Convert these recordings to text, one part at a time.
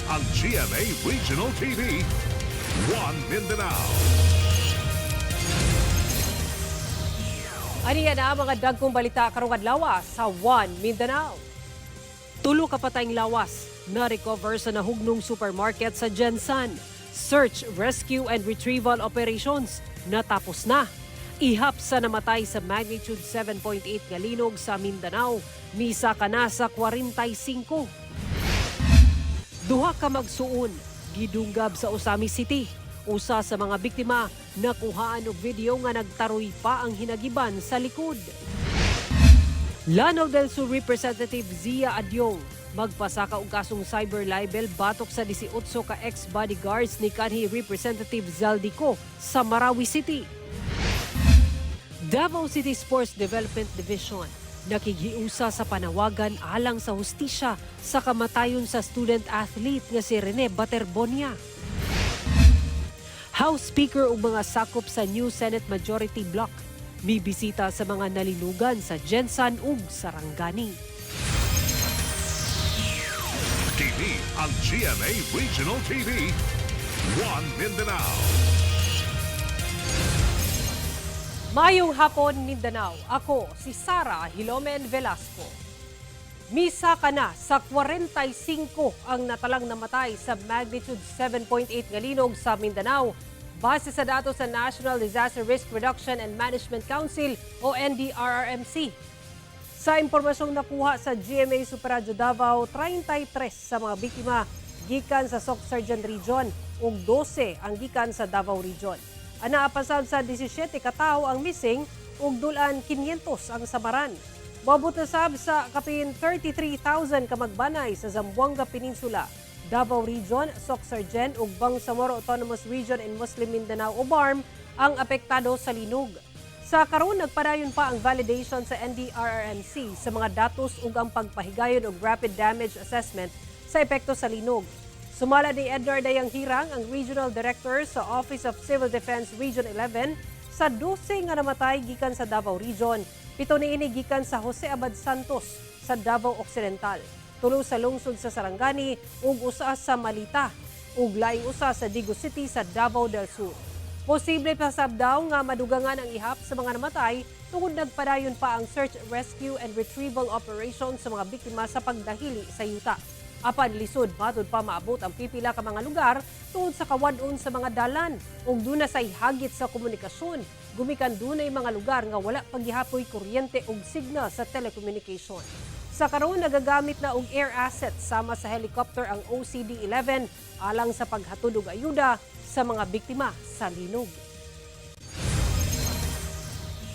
ang GMA Regional TV, One Mindanao. Aniya na mga dagkong balita karong adlaw sa One Mindanao. Tulo ka patayng lawas na recover sa nahugnong supermarket sa Jensan. Search, rescue and retrieval operations natapos na. Ihap sa namatay sa magnitude 7.8 nga linog sa Mindanao, misa ka na sa 45. Duha ka magsuon, gidunggab sa Osami City. Usa sa mga biktima nakuhaan og video nga nagtaroy pa ang hinagiban sa likod. Lanao del Sur Representative Zia Adyong magpasaka og kasong cyber libel batok sa 18 ka ex-bodyguards ni kanhi Representative Zaldico sa Marawi City. Davao City Sports Development Division nakighiusa sa panawagan alang sa hustisya sa kamatayon sa student-athlete nga si Rene Baterbonia. House Speaker ug mga sakop sa new Senate Majority Bloc mibisita sa mga nalinugan sa Jensan ug Sarangani. Kini ang GMA Regional TV, One Mindanao. Mayong hapon, Mindanao. Ako si Sara Hilomen Velasco. Misa ka na sa 45 ang natalang namatay sa magnitude 7.8 nga linog sa Mindanao base sa datos sa National Disaster Risk Reduction and Management Council o NDRRMC. Sa impormasyong nakuha sa GMA Super Radio Davao, 33 sa mga biktima gikan sa Soc-Sargen Region ug 12 ang gikan sa Davao Region. Anaapasan sa 17 katao ang missing ug dulan 500 ang samaran. Moabot na sab sa kapin 33,000 ka magbanay sa Zamboanga Peninsula, Davao Region, Soc-Sargen ug Bangsamoro Autonomous Region in Muslim Mindanao o BARM ang apektado sa linog. Sa karon nagpadayon pa ang validation sa NDRRMC sa mga datos ug ang pagpahigayon og rapid damage assessment sa epekto sa linog. Sumala ni Edgar Dayang Hirang, ang Regional Director sa Office of Civil Defense Region 11, sa 12 nga namatay gikan sa Davao Region. 7 niini gikan sa Jose Abad Santos sa Davao Occidental, 3 sa lungsod sa Sarangani ug usa sa Malita ug laing usa sa Digo City sa Davao del Sur. Posible pa sab daw nga madugangan ang ihap sa mga namatay tungod nagpadayon pa ang search, rescue and retrieval operation sa mga biktima sa pagdahili sa yuta. Apan lisod matud pa maabot ang pipila ka mga lugar tungod sa kawadon sa mga dalan ug duna say hagit sa komunikasyon. Gumikan dunay mga lugar nga wala paggihapoy kuryente ug signal sa telecommunication. Sa karon nagagamit na og air assets sama sa helicopter ang OCD-11 alang sa paghatod og ayuda sa mga biktima sa linog.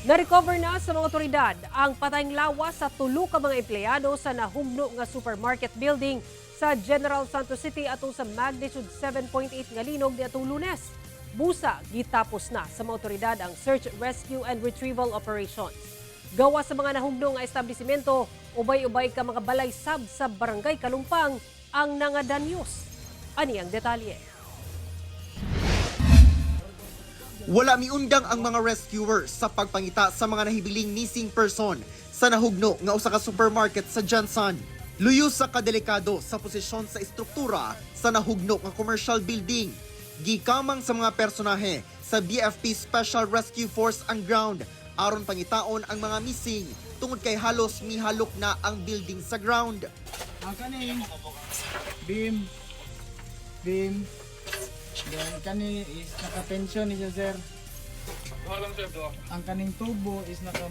Na-recover na sa mga otoridad ang patayng lawas sa 3 ka mga empleyado sa nahugno nga supermarket building sa General Santos City atong sa magnitude 7.8 nga linog niadtong Lunes. Busa gitapos na sa mga otoridad ang search, rescue and retrieval operations. Gawa sa mga nahugno nga establisimento, ubay-ubay ka mga balay sab sa Barangay Kalumpang ang nangadanyos. Ani ang detalye. Wala miundang ang mga rescuers sa pagpangita sa mga nahibiling missing person sa nahugno nga usa ka supermarket sa Jensan. Luyo sa kadelikado sa posisyon sa estruktura sa nahugno nga commercial building. Gikamang sa mga personahe sa BFP Special Rescue Force ang ground aron pangitaon ang mga missing tungod kay halos mihalok na ang building sa ground. Ang kaning beam then kani is naka-tension ni siya, sir. Ang kaning tubo is naka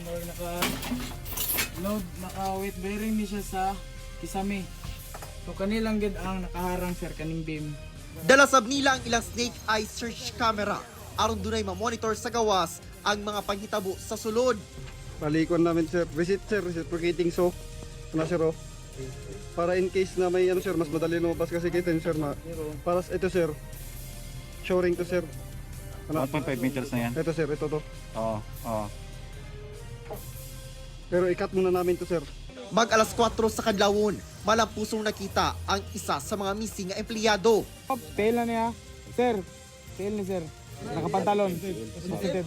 load, naka weight bearing ni siya sa kisame. So kanilang gid ang nakaharang, sir, kaning beam. Dala sab nila ang ilang snake eye search camera aron dunay ma-monitor sa gawas ang mga panghitabo sa sulod. Palikon namin sir, reciprocating so na sir oh. Para in case na may ano sir, mas madali lumabas kasi kita sir na para ito sir, shoring to sir. 1.5 meters na yan? Ito sir, ito to. Oo, oo. Pero ikat muna namin to sir. Mag alas 4 sa kadlawon, malampusong nakita ang isa sa mga missing nga empleyado. Tail na niya. Sir, tail ni sir. Nakapantalon. Positive.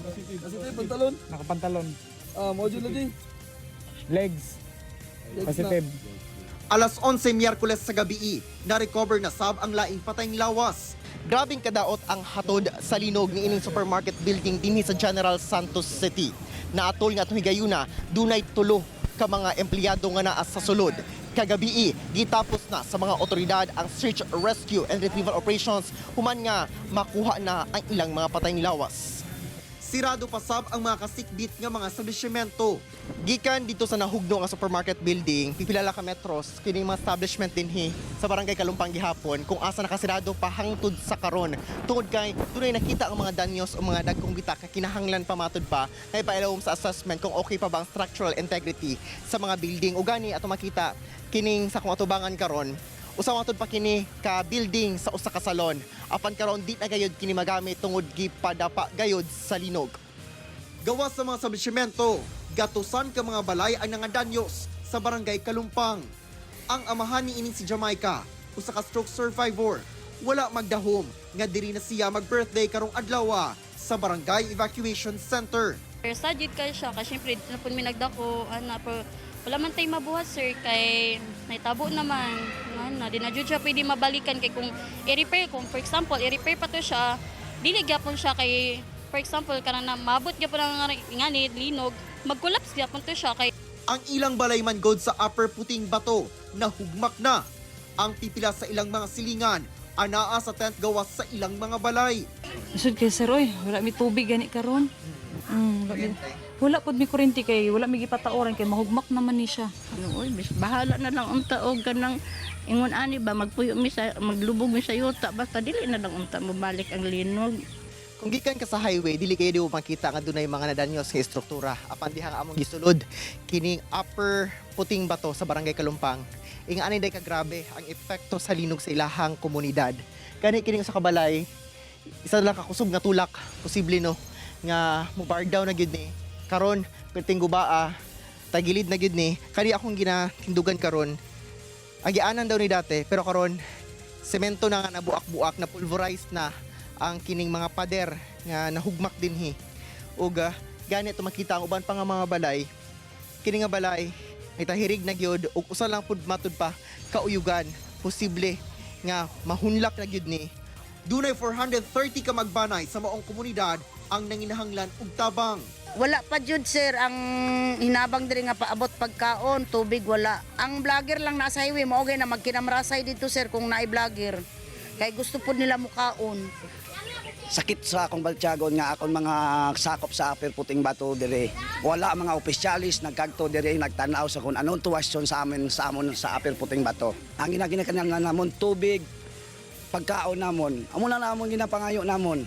Pantalon? Nakapantalon. Module din. Legs. Positive. Alas 11 Miyerkules sa gabi, na-recover na sab ang laing patayng lawas. Grabing kadaot ang hatod sa linog ni ining supermarket building dinhi sa General Santos City. Naatol nga higayuna, dunay tulo ka mga empleyado nga naa sa sulod. Kagabi, gitapos na sa mga otoridad ang search, rescue and retrieval operations human nga makuha na ang ilang mga patayng lawas. Sirado pa sab ang mga kasikbit nga mga establishmento. Gikan dito sa nahugno nga supermarket building, pipilala ka metros kining mga establishment dinhi sa barangay Kalumpang gihapon kung asa nakasirado pa hangtod sa karon. Tungod kay dunay nakita ang mga danyos o mga dagkong bitak nga kinahanglan pa matud pa kay pailawom sa assessment kung okay pa ba ang structural integrity sa mga building. Ug gani ato makita kining sa kung atubangan karon usa matod pa kini ka building sa usa ka salon. Apan karon di na gayud kini magamit tungod gipadapa gayud sa linog. Gawas sa mga establishmento, gatusan ka mga balay ang nangadanyos sa barangay Kalumpang. Ang amahan ni ining si Jamaica, usa ka stroke survivor, wala magdahom nga diri na siya mag-birthday karong adlaw sa barangay evacuation center. Sadid kay siya kasi syempre na pud mi nagdako pero wala man tay mabuhat sir kay naitabo naman na di na jud siya pwede mabalikan kay kung i-repair kung for example i-repair pa to siya dili gyapon siya kay for example kanang mabot gyapon ang ngani linog mag-collapse gyapon to siya kay ang ilang balay man god sa Upper Puting Bato nahugmak na. Ang pipila sa ilang mga silingan anaa sa tent gawas sa ilang mga balay. Isod kay sir oy, wala mi tubig gani karon. Wala pod mi kuryente kay wala mi gipataoran kay mahugmak naman ni siya. Oy, bis bahala na lang unta og kanang ingon ani ba magpuyo mi sa maglubog mi sa yuta basta dili na lang unta mabalik ang linog. Kung gikan ka sa highway, dili kayo di mo makita nga dunay mga nadanyos nga istruktura. Apan diha nga among gisulod kining Upper Puting Bato sa barangay Kalumpang. Ingaani day ka grabe ang epekto sa linog sa ilahang komunidad. Kani kining sa kabalay, isa lang ka kusog nga tulak, posible no nga mo bar down na gyud ni. Karon perting gubaa, tagilid na gyud ni. Kani akong ginatindugan karon. Agianan daw ni dati, pero karon semento na nga nabuak-buak na pulverized na ang kining mga pader nga nahugmak dinhi. Ug gani to makita ang uban pa nga mga balay. Kini nga balay ay tahirig na gyud ug usa lang pud matud pa kauyugan, posible nga mahunlak na gyud ni. Dunay 430 ka magbanay sa maong komunidad ang nanginahanglan og tabang. Wala pa jud sir ang hinabang diri nga paabot pagkaon, tubig wala. Ang vlogger lang nasa highway mao na magkinamrasay dito sir kung naay vlogger. Kay gusto pud nila mukaon. Sakit sa akong baltiagon nga akong mga sakop sa Upper Puting Bato dire. Wala mga opisyalis nagkagto dire nagtanaw sa kung anong tuwasyon sa amon sa Upper Puting Bato. Ang ginaginakanang namon tubig, pagkaon namon. Amo na namon ginapangayo namon.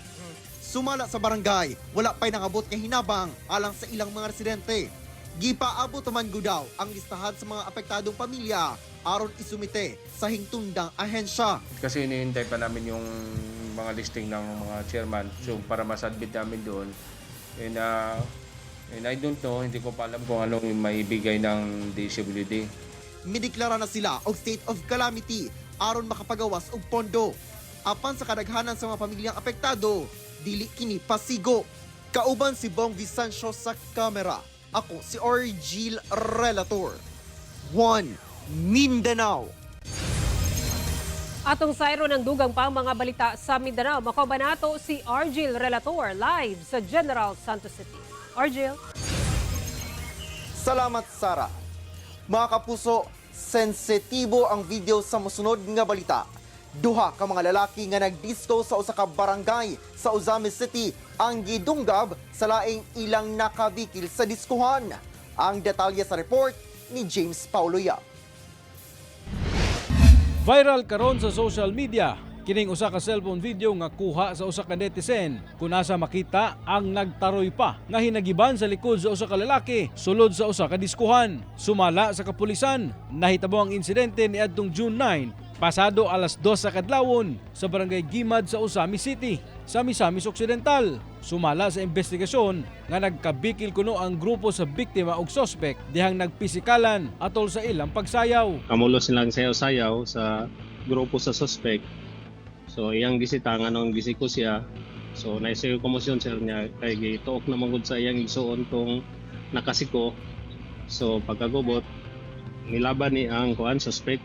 Sumala sa barangay, wala pa'y nangabot nga hinabang alang sa ilang mga residente. Gipaabot man gudaw ang listahan sa mga apektadong pamilya aron isumite sa hingtundang ahensya. Kasi hinihintay pa namin yung mga listing ng mga chairman so para masubmit namin doon. And I don't know, hindi ko pa alam kung anong maibigay ng DSWD. Mideklara na sila og state of calamity aron makapagawas og pondo. Apan sa kadaghanan sa mga pamilyang apektado, dili kini pasigo. Kauban si Bong Vicencio sa kamera. Ako si Orgil Relator. 1 Mindanao. Atong sayro ng dugang pang mga balita sa Mindanao. Makabanato si Argil Relator live sa General Santos City. Argil. Salamat, Sara. Mga kapuso, sensitibo ang video sa mosunod nga balita. Duha ka mga lalaki nga nagdisco sa usa ka barangay sa Ozami City ang gidunggab sa laing ilang nakabikil sa diskuhan. Ang detalye sa report ni James Paulo Yap. Viral karon sa social media kining usa ka cellphone video nga kuha sa usa ka netizen kun asa makita ang nagtaroy pa nga hinagiban sa likod sa usa ka lalaki sulod sa usa ka diskuhan. Sumala sa kapulisan, nahitabo ang insidente niadtong June 9 pasado alas 2 sa kadlawon sa barangay Gimad sa Ozami City sa Misamis Occidental. Sumala sa investigasyon nga nagkabikil kuno ang grupo sa biktima ug suspect dihang nagpisikalan atol sa ilang pagsayaw. Kamulo silang sayaw-sayaw sa grupo sa suspect. So iyang gisita nga nung gisiko siya. So naisayo komosyon sir niya kay gituok na magud sa iyang igsuon tong nakasiko. So pagkagubot nilaban ni ang kuan suspect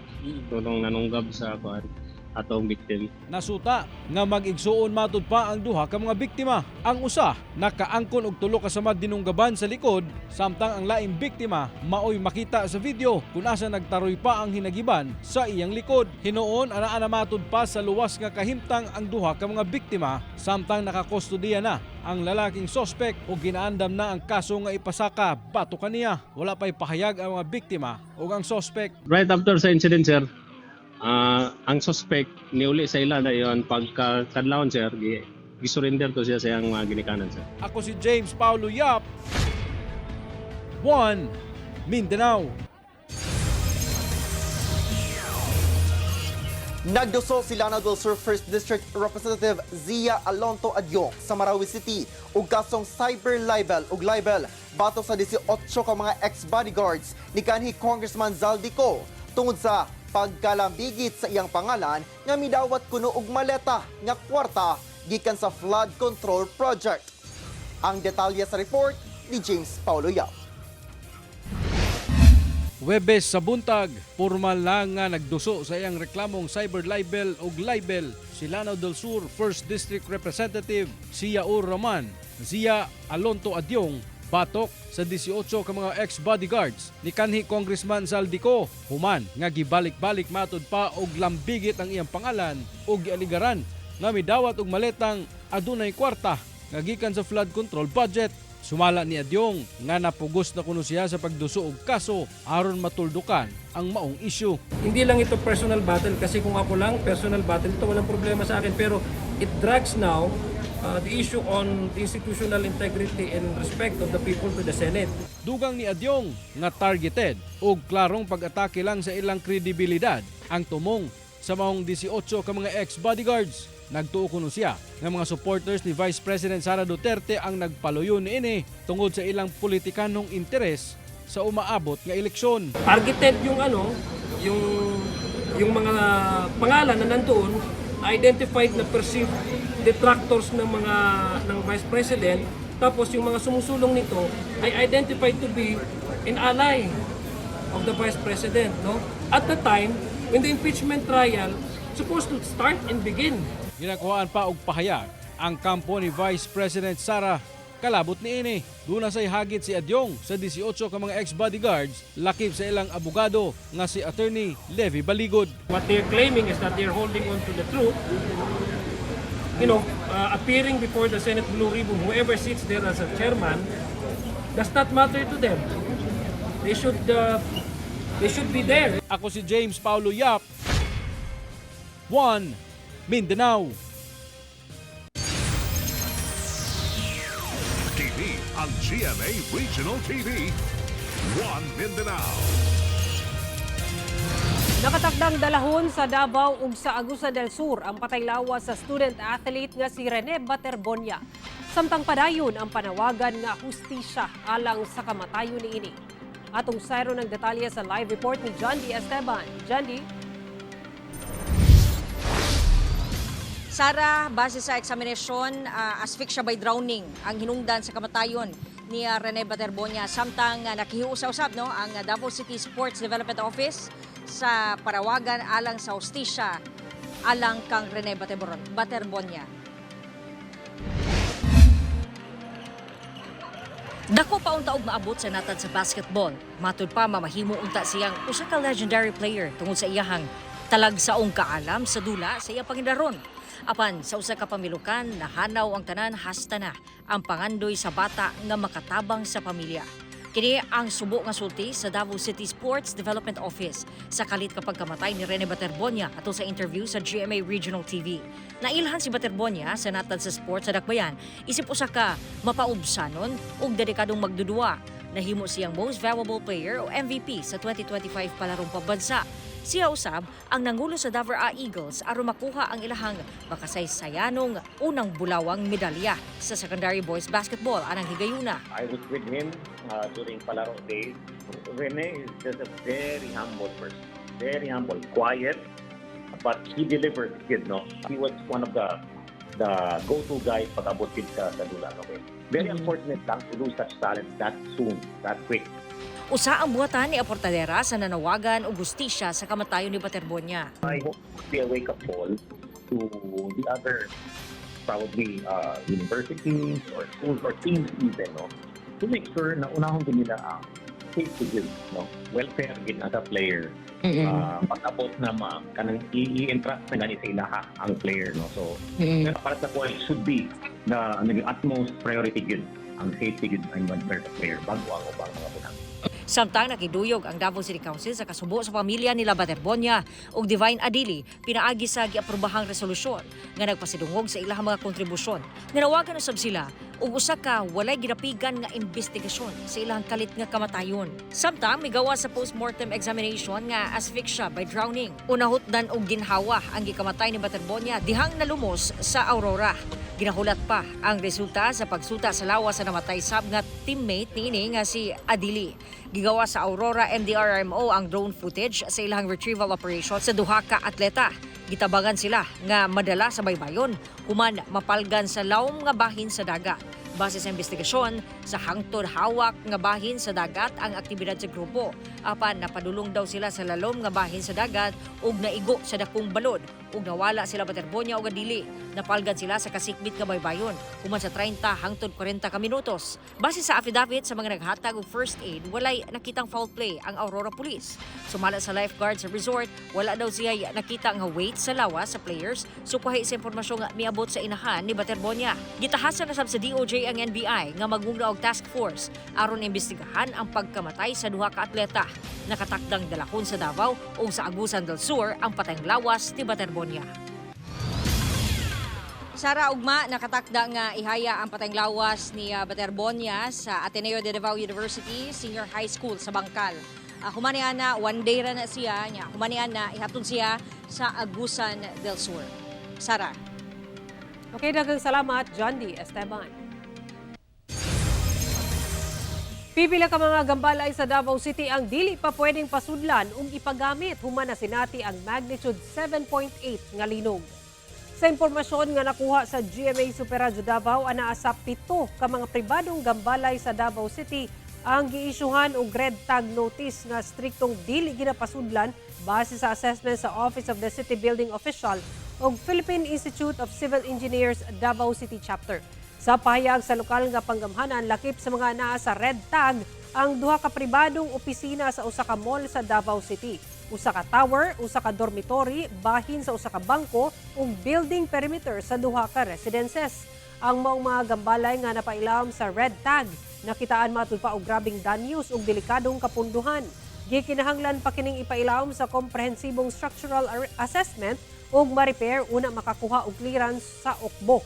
tulong nanunggab sa kuan atong victim. Nasuta nga mag-igsuon matud pa ang duha ka mga biktima. Ang usa nakaangkon og tulo ka samad dinunggaban sa likod, samtang ang laing biktima maoy makita sa video kung asa nagtaroy pa ang hinagiban sa iyang likod. Hinuon ana matud pa sa luwas nga kahimtang ang duha ka mga biktima, samtang nakakustodiya na ang lalaking sospek o ginaandam na ang kaso nga ipasaka bato kaniya. Wala pa'y pahayag ang mga biktima o ang sospek. Right after sa incident, sir, ang suspect niuli sa ila na yon pagkadlawon, sir, gisurrender to siya sa iyang mga ginikanan, sir. Ako si James Paulo Yap, 1 Mindanao. Nagduso si Lanao del Sur 1st District Representative Zia Alonto Adyong sa Marawi City ug kasong cyber libel ug libel batok sa 18 ka mga ex-bodyguards ni kanhi Congressman Zaldico tungod sa pagkalambigit sa iyang pangalan nga midawat kuno og maleta nga kwarta gikan sa flood control project. Ang detalye sa report ni James Paulo Yap. Webes sa buntag, formal lang nga nagduso sa iyang reklamong cyber libel ug libel si Lanao del Sur 1st District Representative Zia Zia Alonto Adyong batok sa 18 ka mga ex-bodyguards ni kanhi Congressman Zaldico human nga gibalik-balik matud pa og lambigit ang iyang pangalan ug gialigaran nga midawat og maletang adunay kwarta nga gikan sa flood control budget. Sumala ni Adyong nga napugos na kuno siya sa pagduso og kaso aron matuldukan ang maong issue. Hindi lang ito personal battle kasi kung ako lang personal battle ito walang problema sa akin, pero it drags now the issue on the institutional integrity and respect of the people to the Senate. Dugang ni Adyong nga targeted og klarong pag-atake lang sa ilang kredibilidad ang tumong sa maong 18 ka mga ex-bodyguards. Nagtuo kuno siya nga mga supporters ni Vice President Sara Duterte ang nagpaluyon niini tungod sa ilang politikanong interes sa umaabot nga eleksyon. Targeted yung yung mga pangalan na nandoon, identified na perceived detractors ng Vice President, tapos yung mga sumusulong nito ay identified to be an ally of the Vice President, no? At the time when the impeachment trial supposed to start and begin. Ginakuhaan pa og pahayag ang kampo ni Vice President Sara kalabot niini. Duna say hagit si Adyong sa 18 ka mga ex-bodyguards lakip sa ilang abogado nga si Attorney Levi Baligod. What they're claiming is that they're holding on to the truth. Appearing before the Senate Blue Ribbon, whoever sits there as a chairman, does not matter to them. They should be there. Ako si James Paulo Yap, 1 Mindanao. TV ang GMA Regional TV, 1 Mindanao. Nakatakdang dalahon sa Davao ug sa Agusan del Sur ang patay lawas sa student athlete nga si Rene Baterbonia. Samtang padayon ang panawagan nga hustisya alang sa kamatayon niini. Atong sayro ng detalye sa live report ni John D. Esteban. John D. Sara, base sa examinasyon, asphyxia by drowning ang hinungdan sa kamatayon ni Rene Baterbonia. Samtang nakihiusap-usap ang Davao City Sports Development Office sa parawagan alang sa hustisya alang kang Rene Baterbonia. Dako pa unta og maabot sa natad sa basketball. Matud pa mamahimo unta siyang usa ka legendary player tungod sa iyahang talagsaong kaalam sa dula sa iyang pangindaron. Apan sa usa ka pamilukan, nahanaw ang tanan hasta na ang pangandoy sa bata nga makatabang sa pamilya. Kini ang subo nga sulti sa Davao City Sports Development Office sa kalit kapag kamatay ni Rene Baterbonia ato sa interview sa GMA Regional TV. Nailhan si Baterbonia sa natad sa sports sa Dakbayan, isip usa ka mapaubsanon ug dedikadong magdudua. Nahimo siyang Most Valuable Player o MVP sa 2025 palarong pambansa. Siya usab ang nangulo sa Davao Eagles aron makuha ang ilahang makasaysayanong unang bulawang medalya sa secondary boys basketball anang higayuna. I was with him during Palaro days. Rene is just a very humble person. Very humble, quiet, but he delivered, kid, no? He was one of the go-to guys pag abot din sa dula, okay? Very unfortunate lang to lose such talent that soon, that quick. Usa ang buhatan ni Aportadera sa nanawagan o gustisya sa kamatayon ni Baterbonia. I hope to be a wake-up call to the other, probably universities or schools or teams even, no, to make sure na unahon din nila ang safety good, no, welfare din as a player. Pag-abot na kanang i-entrust na gani sa ilaha ang player, no, so para sa point should be na utmost priority good ang safety good ang welfare sa player bago ang ubang mga punang. Samtang nakiduyog ang Davao City Council sa kasubo sa pamilya nila Baterbonia ug Divine Adili pinaagi sa giaprobahang resolusyon nga nagpasidungog sa ilang mga kontribusyon. Nanawagan usab sila ug usa ka walay ginapigan nga investigasyon sa ilang kalit nga kamatayon. Samtang migawa sa postmortem examination nga asphyxia by drowning. Unahutdan og ginhawa ang gikamatay ni Baterbonia dihang nalumos sa Aurora. Ginahulat pa ang resulta sa pagsuta sa lawas sa namatay sab nga teammate niini nga si Adili. Gigawa sa Aurora MDRMO ang drone footage sa ilang retrieval operation sa duha ka atleta. Gitabangan sila nga madala sa baybayon human mapalgan sa lawom nga bahin sa dagat. Base sa investigasyon, sa hangtod hawak nga bahin sa dagat ang aktibidad sa grupo. Apan napadulong daw sila sa lalom nga bahin sa dagat ug naigo sa dakong balod ug nawala sila Baterbonia ug Adili. Napalgan sila sa kasikbit nga baybayon human sa 30 hangtod 40 ka minutos. Base sa affidavit sa mga naghatag og first aid, walay nakitang foul play ang Aurora Police. Sumala sa lifeguard sa resort, wala daw siya nakita nga weight sa lawas sa players, sukuhay sa impormasyon nga miabot sa inahan ni Baterbonia. Gitahasan na sab sa DOJ ang NBI nga magmugna og task force aron imbestigahan ang pagkamatay sa duha ka atleta. Nakatakdang dalakon sa Davao o sa Agusan del Sur ang patayng lawas ni Baterbonia. Sara ugma nakatakda nga ihaya ang patayng lawas ni Baterbonia sa Ateneo de Davao University Senior High School sa Bangkal. Humanian na one day ra na siya, humanian na ihatod siya sa Agusan del Sur. Sara. Okay, daghang salamat, John D. Esteban. Pipila ka mga gambalay sa Davao City ang dili pa pwedeng pasudlan ug ipagamit human na sinati ang magnitude 7.8 nga linog. Sa impormasyon nga nakuha sa GMA Super Radio Davao, anaa sa 7 ka mga pribadong gambalay sa Davao City ang giisyuhan og red tag notice nga striktong dili ginapasudlan base sa assessment sa Office of the City Building Official ug Philippine Institute of Civil Engineers Davao City Chapter. Sa pahayag sa lokal nga panggamhanan, lakip sa mga naa sa red tag ang duha ka pribadong opisina sa usa ka mall sa Davao City. Usa ka tower, usa ka dormitory, bahin sa usa ka bangko ug building perimeter sa duha ka residences. Ang mga gambalay nga napailam sa red tag nakitaan matud pa og grabing danyos ug delikadong kapunduhan. Gikinahanglan pa kining ipailaom sa komprehensibong structural assessment ug ma-repair una makakuha og clearance sa ukbo.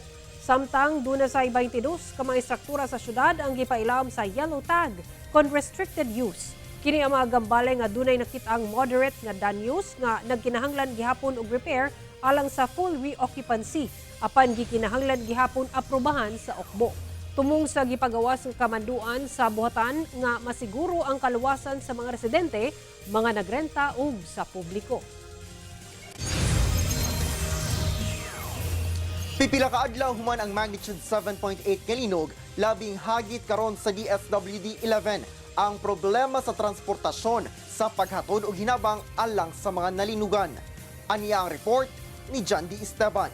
Samtang duna sa 22 ka mga istruktura sa syudad ang gipailaom sa yellow tag kon restricted use. Kini ang mga gambalay nga dunay nakita ang moderate nga danyos nga nagkinahanglan gihapon og repair alang sa full reoccupancy apan gikinahanglan gihapon aprobahan sa ukbo. Tumong sa gipagawas ng kamanduan sa buhatan nga masiguro ang kaluwasan sa mga residente, mga nagrenta ug sa publiko. Pipila ka adlaw human ang magnitude 7.8 nga linog, labing hagit karon sa DSWD 11 ang problema sa transportasyon sa paghatod og hinabang alang sa mga nalinugan. Aniya ang report ni John D. Esteban.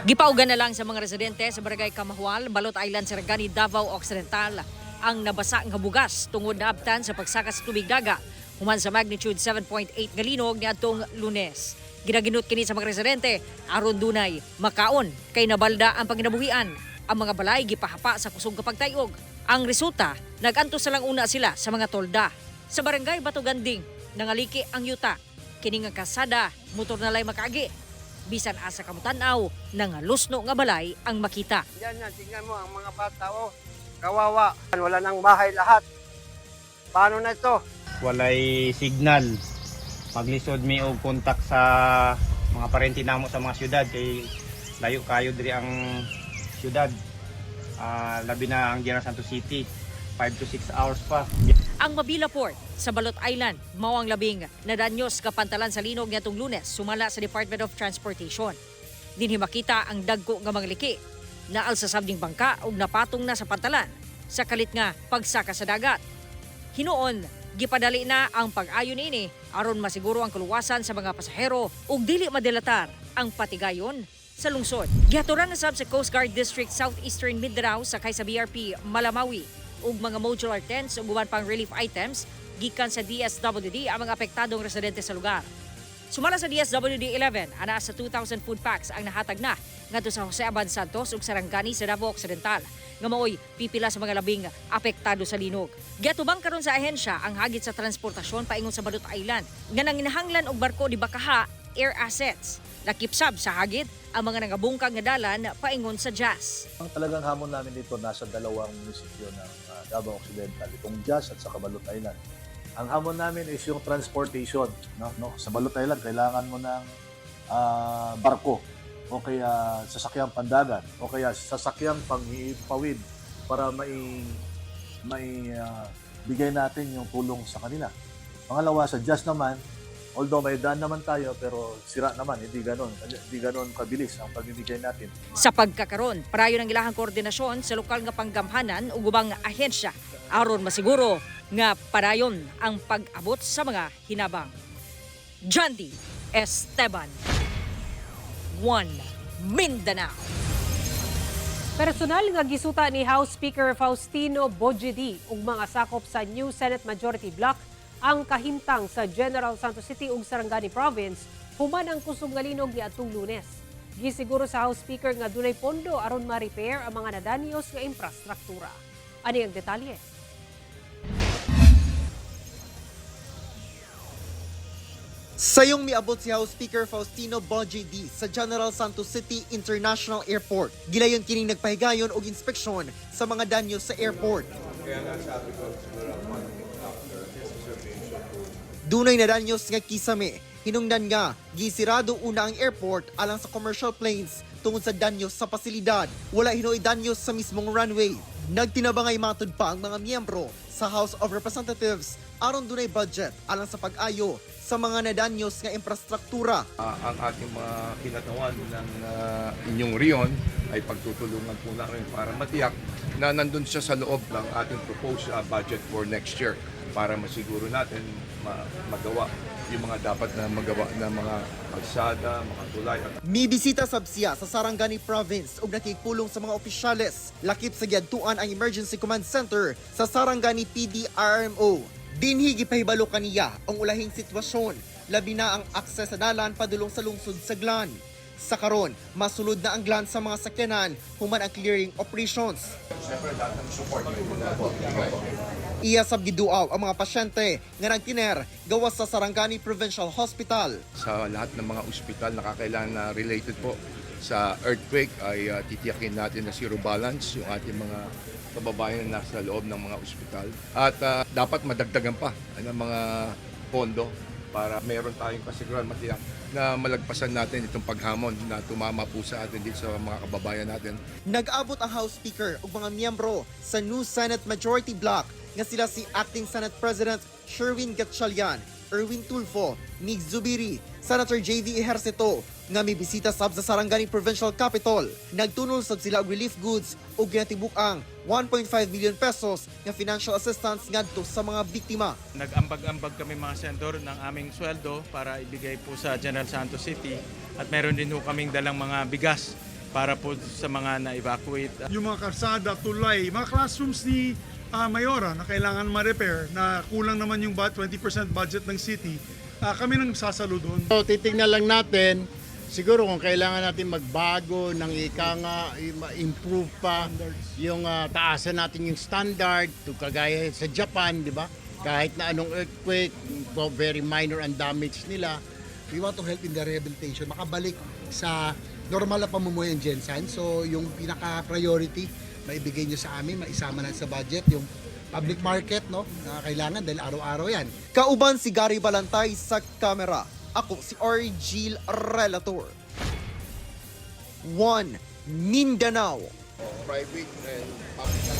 Gipaugan na lang sa mga residente sa Barangay Kamahual, Balot Island, Saragani, Davao Occidental ang nabasa nga bugas tungod na abtan sa pagsakas sa tubig dagat human sa magnitude 7.8 nga linog niadtong Lunes. Ginaginot kini sa mga residente aron dunay makaon kay nabalda ang panginabuhian. Ang mga balay gipahapa sa kusog kapag tayog. Ang resulta, naganto sa lang una sila sa mga tolda. Sa Barangay Batuganding, nangaliki ang yuta. Kini nga kasada, motor na lay makaagi. Bisan asa kamutanaw, nangalusno nga balay ang makita. Yan, tingnan mo ang mga bata, kawawa. Wala nang bahay lahat. Paano na ito? Walay signal. Maglisod mi og kontak sa mga parente namo sa mga syudad kay layo kayo diri ang syudad. Labi na ang General Santos City, 5 to 6 hours pa. Ang Mabila Port sa Balot Island, mao ang labing nadanyos kapantalan sa linog niadtong Lunes sumala sa Department of Transportation. Dinhi makita ang dagko nga mga liki. Naal sa sabding bangka ug napatong na sa pantalan sa kalit nga pagsaka sa dagat. Hinuon, gipadali na ang pag-ayo niini aron masiguro ang kaluwasan sa mga pasahero ug dili madelatar ang patigayon sa lungsod. Gihaturan na sab sa Coast Guard District Southeastern Mindanao sakay sa BRP Malamawi ug mga modular tents ug uban pang relief items gikan sa DSWD ang mga apektadong residente sa lugar. Sumala sa DSWD 11, ana sa 2,000 food packs ang nahatag na ngadto sa Jose Abad Santos ug Sarangani sa Davao Occidental. Nga maoy pipila sa mga labing apektado sa linog. Giatubang karon sa ahensya ang hagit sa transportasyon paingon sa Badut Island nga nanginahanglan og barko di Bakaha Air Assets. Nakipsab sa hagit ang mga nangabungkang nga dalan paingon sa Jas. Ang talagang hamon namin dito nasa dalawang munisipyo ng Davao Occidental, itong Jas at sa Badut Island. Ang hamon namin is yung transportation. No? Sa Badut Island, kailangan mo ng barko o kaya sasakyang pandagat o kaya sasakyang panghiipawid para may bigay natin yung tulong sa kanila. Pangalawa, sa Jas naman, although may daan naman tayo pero sira naman, hindi ganon kabilis ang pagbibigay natin. Sa pagkakaron, parayo ng ilahang koordinasyon sa lokal nga panggamhanan ug ubang ahensya aron masiguro nga parayon ang pag-abot sa mga hinabang. Jandy Esteban, One Mindanao. Personal nga gisuta ni House Speaker Faustino Bojedi ug mga sakop sa New Senate Majority Block ang kahimtang sa General Santos City ug Sarangani Province human ang kusog nga linog niadtong Lunes. Gisiguro sa House Speaker nga dunay pondo aron ma-repair ang mga nadanyos nga infrastruktura. Ani ang detalye? Sayong miabot si House Speaker Faustino Bojedi sa General Santos City International Airport. Gilayon kining nagpahigayon og inspeksyon sa mga danyo sa airport. Dunay na danyos nga kisame. Hinungdan nga, gisirado una ang airport alang sa commercial planes tungod sa danyos sa pasilidad. Wala hinoy danyos sa mismong runway. Nagtinabangay matud pa ang mga miyembro sa House of Representatives aron dunay budget alang sa pag-ayo sa mga nadanyos nga infrastruktura. Ang ating mga kinatawan ng inyong riyon ay pagtutulungan po namin para matiyak na nandun siya sa loob ng ating proposed budget for next year para masiguro natin magawa yung mga dapat na magawa ng mga kalsada, mga tulay. May bisita sabsiya sa Sarangani Province ug nakikpulong sa mga opisyales. Lakip sa giadtuan ang Emergency Command Center sa Sarangani PDRMO. Dinhi gipahibalo kaniya ang ulahing sitwasyon, labi na ang akses sa dalan padulong sa lungsod sa Glan. Sa karon, masulod na ang Glan sa mga sakyanan human ang clearing operations. Iyasab giduaw ang mga pasyente nga nagtiner gawas sa Sarangani Provincial Hospital. Sa lahat ng mga ospital na kakailangan na related po sa earthquake ay titiyakin natin na zero balance yung ating mga kababayan na nasa loob ng mga ospital. At dapat madagdagan pa ng mga pondo para meron tayong kasiguran matiyak na malagpasan natin itong paghamon na tumama po sa atin dito sa mga kababayan natin. Nag-abot ang House Speaker ug mga miyembro sa New Senate Majority Block nga sila si Acting Senate President Sherwin Gatchalian, Erwin Tulfo, Mig Zubiri, Senator J.V. Ejercito nga may bisita sab sa Sarangani Provincial Capital. Nagtunol sad sila og relief goods ug ginatibuk-ang 1.5 million pesos nga financial assistance ngadto sa mga biktima. Nag-ambag-ambag kami mga senador ng aming sweldo para ibigay po sa General Santos City at meron din po kaming dalang mga bigas para po sa mga na-evacuate. Yung mga karsada, tulay, mga classrooms ni Mayora na kailangan ma-repair na kulang naman yung 20% budget ng city, kami nang sasalo doon. So, titignan lang natin siguro kung kailangan natin magbago ng improve pa yung taasan natin yung standard to kagaya sa Japan, di ba? Kahit na anong earthquake, very minor ang damage nila. We want to help in the rehabilitation, makabalik sa normal na pamumuhay ng Gensan. So yung pinaka-priority, maibigay nyo sa amin, maisama na sa budget, yung public market, no? Na kailangan dahil araw-araw yan. Kauban si Gary Balantay sa kamera. Ako si Argil Relator. One Mindanao. Private and public.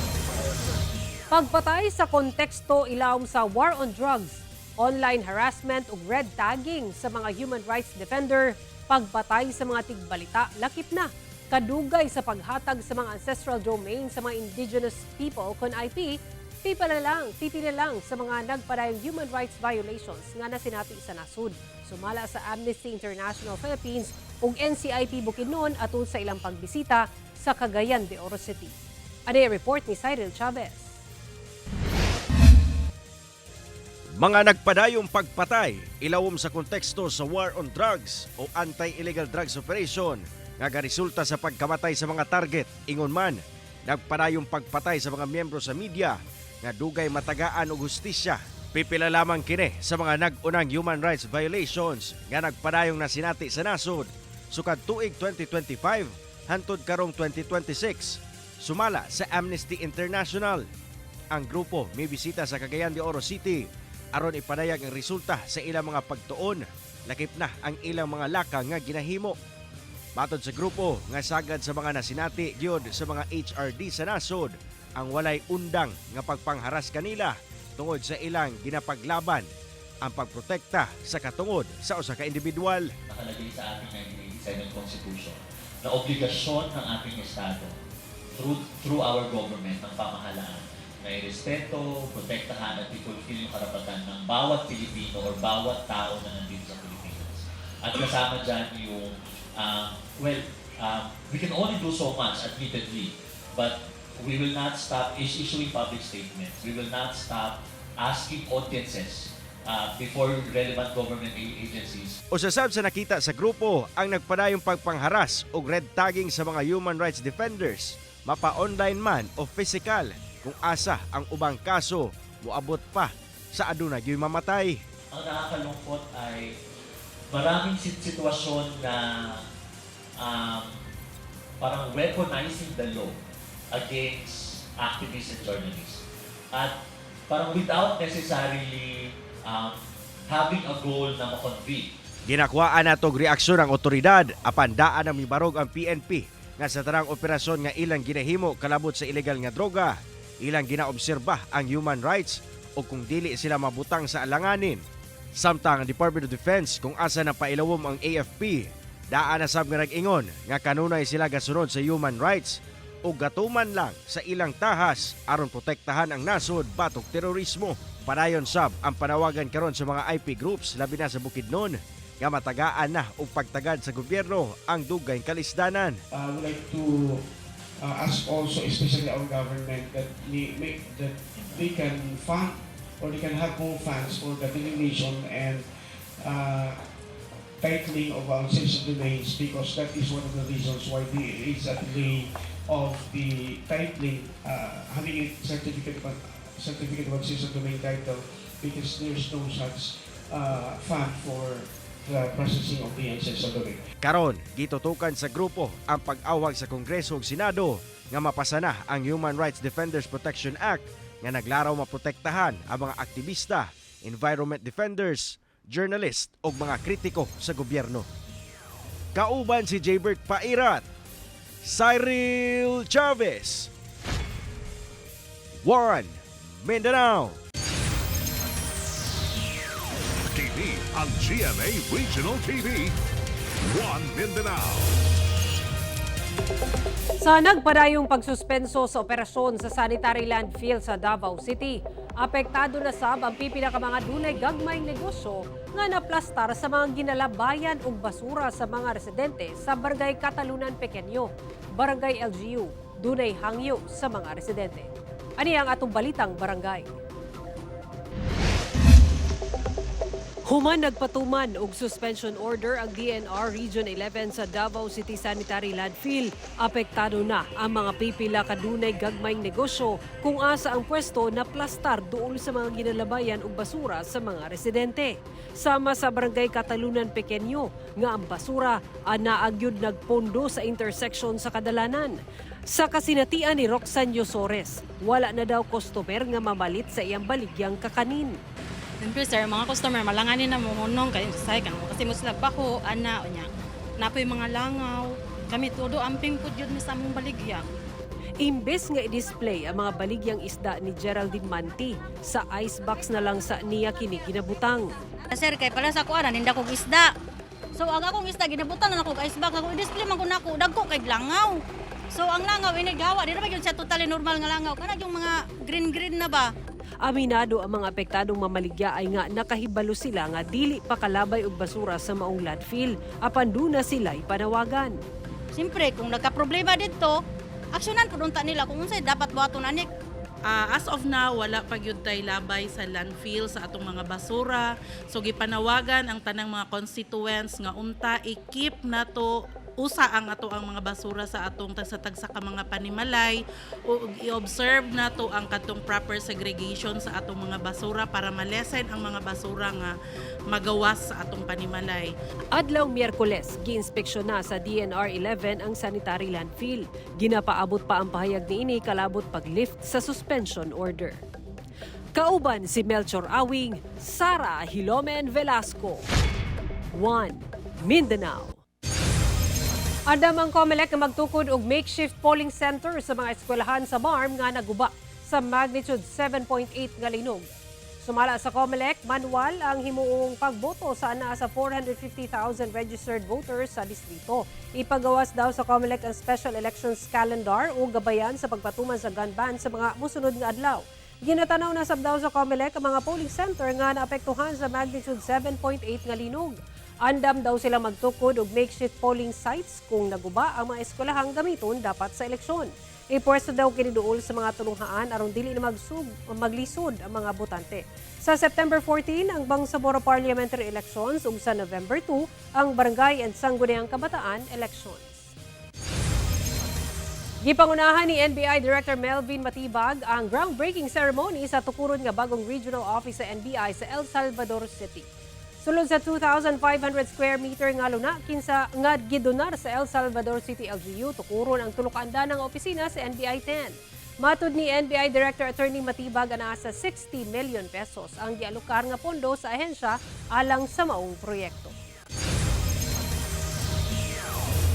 Pagpatay sa konteksto ilawom sa war on drugs, online harassment ug red tagging sa mga human rights defender, pagpatay sa mga tigbalita, lakip na. Kadugay sa paghatag sa mga ancestral domain sa mga indigenous people kun IP, pipi na lang sa mga nagpadayong human rights violations nga nasinati sa nasud. Sumala sa Amnesty International Philippines ug NCIP Bukidnon atol sa ilang pagbisita sa Cagayan de Oro City. Ano report ni Cyril Chavez? Mga nagpadayong pagpatay, ilawom sa konteksto sa war on drugs o anti-illegal drugs operation nga resulta sa pagkamatay sa mga target. Ingon man, nagpadayong pagpatay sa mga miyembro sa media nga dugay matagaan og hustisya. Pipila lamang kini sa mga nag-unang human rights violations nga nagpadayong nasinati sa nasod sukad tuig 2025 hangtod karong 2026. Sumala sa Amnesty International. Ang grupo may bisita sa Cagayan de Oro City aron ipadayag ang resulta sa ilang mga pagtuon. Lakip na ang ilang mga laka nga ginahimo. Matod sa grupo nga sagad sa mga nasinati gyud sa mga HRD sa nasod ang walay undang nga pagpangharas kanila tungod sa ilang ginapaglaban ang pagprotekta sa katungod sa usa ka individual. Nakalagay sa ating 1987 Constitution na obligasyon ng ating Estado through our government, ng pamahalaan, na irespeto, protektahan at i-fulfill yung karapatan ng bawat Pilipino o bawat tao na nandito sa Pilipinas. At kasama dyan yung, we can only do so much, admittedly, but we will not stop issuing public statements. We will not stop asking audiences before relevant government agencies. O sasab sa nakita sa grupo ang nagpadayong pagpangharas o red tagging sa mga human rights defenders, mapa-online man o physical, kung asa ang ubang kaso moabot pa sa aduna gyud mamatay. Ang nakakalungkot ay maraming sitwasyon na parang weaponizing the law against activists and journalists. At parang without necessarily having a goal na makonvict. Ginakwaan natog reaksyon ang otoridad apan daan ang mibarog ang PNP nga sa tarang operasyon nga ilang ginahimo kalabot sa ilegal nga droga. Ilang ginaobserba ang human rights o kung dili sila mabutang sa alanganin. Samtang ang Department of Defense kung asa na pailawom ang AFP, daan na sab nga nag-ingon nga kanunay sila gasunod sa human rights o gatuman lang sa ilang tahas aron protektahan ang nasod batok terorismo. Padayon sab ang panawagan karon sa mga IP groups labi na sa Bukidnon nga matagaan na og pagtagad sa gobyerno ang dugay kalisdanan. I would like to ask also, especially our government, that they can fund or they can have more funds for the delineation and titling of our ancestral domains, because that is one of the reasons why there is a delay of the titling, having a certificate of ancestral domain title, because there's no such fund for the processing of the ancestral domain. Karon, gitutukan sa grupo ang pag-awag sa Kongreso ug Senado nga mapasa na ang Human Rights Defenders Protection Act nga naglaraw maprotektahan ang mga aktivista, environment defenders, journalist ug mga kritiko sa gobyerno. Kauban si Jaybert Pairat, Cyril Chavez, Warren, Mindanao. TV ang GMA Regional TV, One Mindanao. Sa nagpadayong pagsuspenso sa operasyon sa sanitary landfill sa Davao City, apektado na sab ang pipila ka mga dunay gagmayng negosyo nga naplastar sa mga ginalabayan ug basura sa mga residente sa Barangay Katalunan Pequeño, Barangay LGU. Dunay hangyo sa mga residente. Ani ang atong balitang barangay. Human nagpatuman og suspension order ang DNR Region 11 sa Davao City Sanitary Landfill. Apektado na ang mga pipila kadunay gagmayng negosyo kung asa ang pwesto na plastar duol sa mga ginalabayan ug basura sa mga residente. Sama sa Barangay Katalunan Pequeño nga ang basura naagyud nagpondo sa intersection sa Kadalanan. Sa kasinatian ni Roxanne Yosores, wala na daw customer nga mamalit sa iyang baligyang kakanin. Siyempre sir, mga customer, malanganin na mo ngunong kayo sa kan kasi mo sila bako, ana, o niya. Napoy mga langaw, kami todo amping po yun sa mong baligya. Imbes nga i-display ang mga baligyang isda ni Geraldine Manti, sa icebox na lang sa niya kini ginabutang. Sir, kay pala sa kuanan, hindi ko isda. So So ang akong isda ginabutan na ako ka ice bag ako i-display man ko nako dagko kay langaw. So ang langaw inigawa di na ba gyud siya totally normal nga langaw kana yung mga green na ba. Aminado ang mga apektadong mamaligya ay nga nakahibalo sila nga dili pa kalabay og basura sa maong landfill apan duna sila ipanawagan. Siyempre kung nagka-problema dito, aksyonan pud unta nila kung unsay dapat buhaton ani. As of now, wala pa gyud tay labay sa landfill sa atong mga basura. So gipanawagan ang tanang mga constituents nga unta i-keep nato usa ang mga basura sa atong tagsa-tagsa ka mga panimalay o i-observe nato ang katong proper segregation sa atong mga basura para malesen ang mga basura nga magawas sa atong panimalay. Adlaw Miyerkules, giinspeksyon na sa DNR 11 ang sanitary landfill. Ginapaabot pa ang pahayag niini kalabot paglift sa suspension order. Kauban si Melchor Awing, Sara Hilomen Velasco. 1 Mindanao. Andam ang COMELEC na magtukod og makeshift polling center sa mga eskwelahan sa BARM nga naguba sa magnitude 7.8 nga linog. Sumala sa COMELEC, manual ang himuong pagboto sa ana sa 450,000 registered voters sa distrito. Ipagawas daw sa COMELEC ang special elections calendar o gabayan sa pagpatuman sa gun ban sa mga musunod nga adlaw. Ginatanaw na sabdaw sa COMELEC ang mga polling center nga naapektuhan sa magnitude 7.8 nga linog. Andam daw sila magtukod og makeshift polling sites kung naguba ang mga eskwelahang gamiton dapat sa eleksyon. Ipwesto daw kiniduol sa mga tulunghaan aron dili na maglisod ang mga botante. Sa September 14 ang Bangsamoro Parliamentary Elections ug sa November 2 ang Barangay and Sangguniang Kabataan Elections. Gipangunahan ni NBI Director Melvin Matibag ang groundbreaking ceremony sa tukuron nga bagong regional office sa NBI sa El Salvador City. Sulod sa 2,500 square meter nga luna, kinsa nga gidonar sa El Salvador City LGU, tukuron ang tulukanda ng opisina sa NBI 10. Matud ni NBI Director Attorney Matibag ana sa 60 million pesos ang gialokar nga pondo sa ahensya alang sa maong proyekto.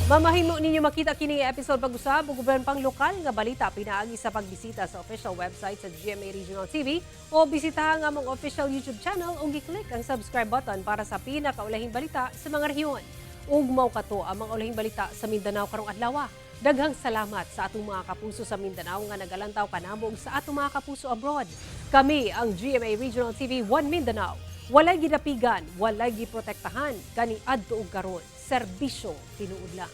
Mamahimo ninyo makita kini episode pag-usab ug uban pang lokal nga balita pinaagi sa pagbisita sa official website sa GMA Regional TV o bisitahan ang among official YouTube channel ug i-click ang subscribe button para sa pinakaulahing balita sa mga rehiyon. Ug mao kato ang mga ulahing balita sa Mindanao karong adlaw. Daghang salamat sa atong mga kapuso sa Mindanao nga nagalantaw kanamo ug sa atong mga kapuso abroad. Kami ang GMA Regional TV 1 Mindanao. Walay gidapigan, walay giprotektahan kani adto ug karon. Serbisyo tinuod lang.